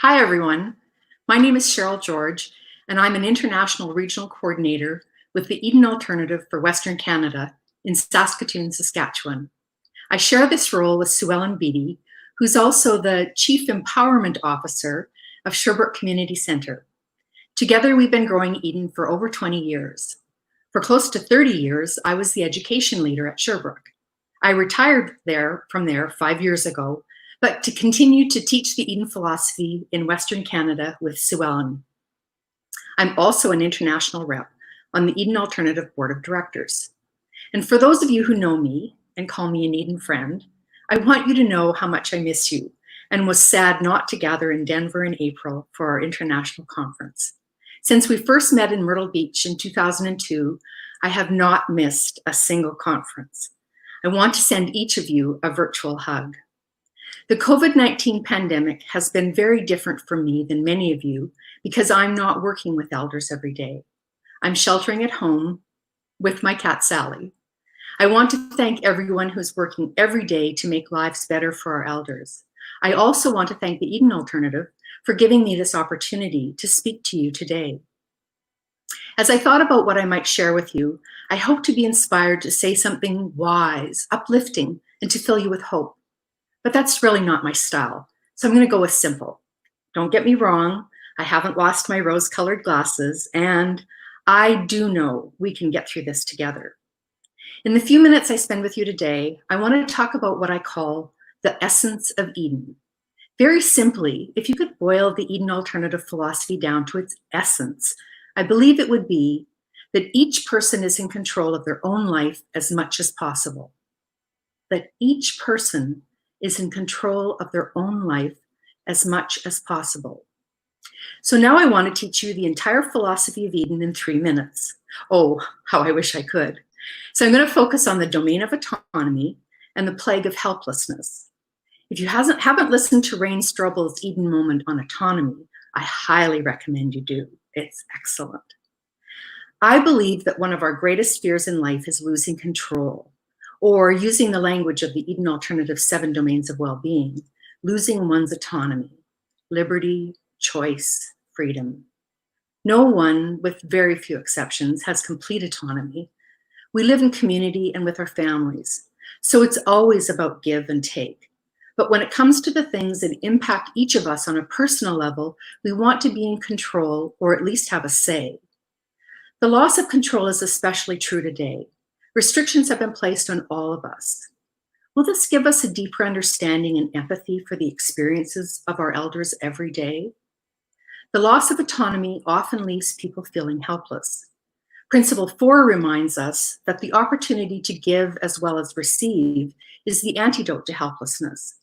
Hi, everyone. My name is Cheryl George, and I'm an International Regional Coordinator with the Eden Alternative for Western Canada in Saskatoon, Saskatchewan. I share this role with Sue Ellen Beattie, who's also the Chief Empowerment Officer of Sherbrooke Community Centre. Together, we've been growing Eden for over 20 years. For close to 30 years, I was the education leader at Sherbrooke. I retired from there 5 years ago, but to continue to teach the Eden philosophy in Western Canada with Sue Ellen. I'm also an international rep on the Eden Alternative Board of Directors. And for those of you who know me and call me an Eden friend, I want you to know how much I miss you and was sad not to gather in Denver in April for our international conference. Since we first met in Myrtle Beach in 2002, I have not missed a single conference. I want to send each of you a virtual hug. The COVID-19 pandemic has been very different for me than many of you because I'm not working with elders every day. I'm sheltering at home with my cat, Sally. I want to thank everyone who's working every day to make lives better for our elders. I also want to thank the Eden Alternative for giving me this opportunity to speak to you today. As I thought about what I might share with you, I hope to be inspired to say something wise, uplifting, and to fill you with hope. But that's really not my style, so I'm going to go with simple. Don't get me wrong, I haven't lost my rose-colored glasses, and I do know we can get through this together. In the few minutes I spend with you today, I want to talk about what I call the essence of Eden. Very simply, if you could boil the Eden Alternative philosophy down to its essence, I believe it would be that each person is in control of their own life as much as possible. That each person is in control of their own life as much as possible. So now I want to teach you the entire philosophy of Eden in 3 minutes. Oh, how I wish I could. So I'm going to focus on the domain of autonomy and the plague of helplessness. If you haven't listened to Rain Strobel's Eden Moment on autonomy, I highly recommend you do. It's excellent. I believe that one of our greatest fears in life is losing control, or using the language of the Eden Alternative 7 domains of well-being, losing one's autonomy, liberty, choice, freedom. No one, with very few exceptions, has complete autonomy. We live in community and with our families, so it's always about give and take. But when it comes to the things that impact each of us on a personal level, we want to be in control or at least have a say. The loss of control is especially true today. Restrictions have been placed on all of us. Will this give us a deeper understanding and empathy for the experiences of our elders every day? The loss of autonomy often leaves people feeling helpless. Principle 4 reminds us that the opportunity to give as well as receive is the antidote to helplessness.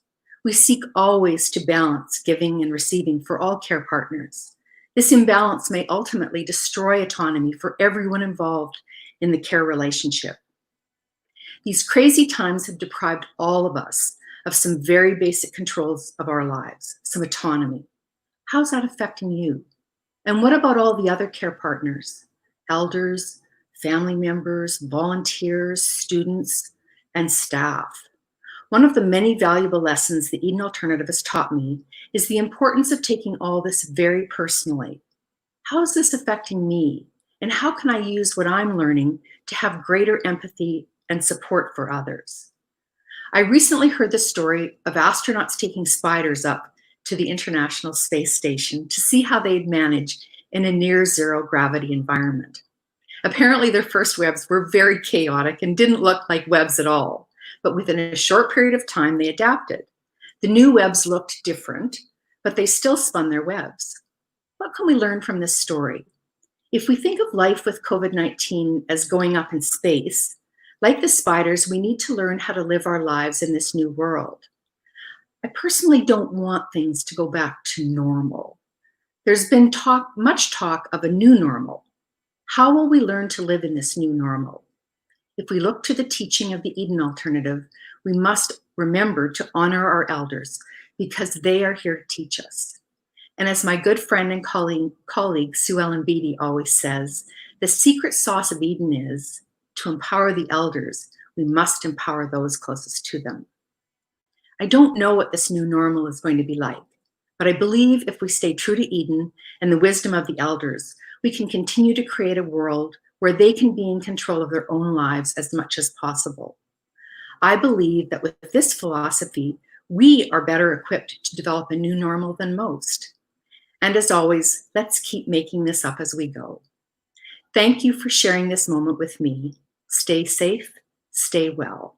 We seek always to balance giving and receiving for all care partners. This imbalance may ultimately destroy autonomy for everyone involved in the care relationship. These crazy times have deprived all of us of some very basic controls of our lives, some autonomy. How's that affecting you? And what about all the other care partners, elders, family members, volunteers, students, and staff? One of the many valuable lessons the Eden Alternative has taught me is the importance of taking all this very personally. How is this affecting me? And how can I use what I'm learning to have greater empathy and support for others? I recently heard the story of astronauts taking spiders up to the International Space Station to see how they'd manage in a near zero gravity environment. Apparently their first webs were very chaotic and didn't look like webs at all, but within a short period of time they adapted. The new webs looked different, but they still spun their webs. What can we learn from this story? If we think of life with COVID-19 as going up in space, like the spiders, we need to learn how to live our lives in this new world. I personally don't want things to go back to normal. There's been much talk of a new normal. How will we learn to live in this new normal? If we look to the teaching of the Eden Alternative, we must remember to honor our elders because they are here to teach us. And as my good friend and colleague Sue Ellen Beattie always says, the secret sauce of Eden is to empower the elders, we must empower those closest to them. I don't know what this new normal is going to be like, But I believe if we stay true to Eden and the wisdom of the elders, we can continue to create a world where they can be in control of their own lives as much as possible. I believe that with this philosophy, we are better equipped to develop a new normal than most. And as always, let's keep making this up as we go. Thank you for sharing this moment with me. Stay safe, stay well.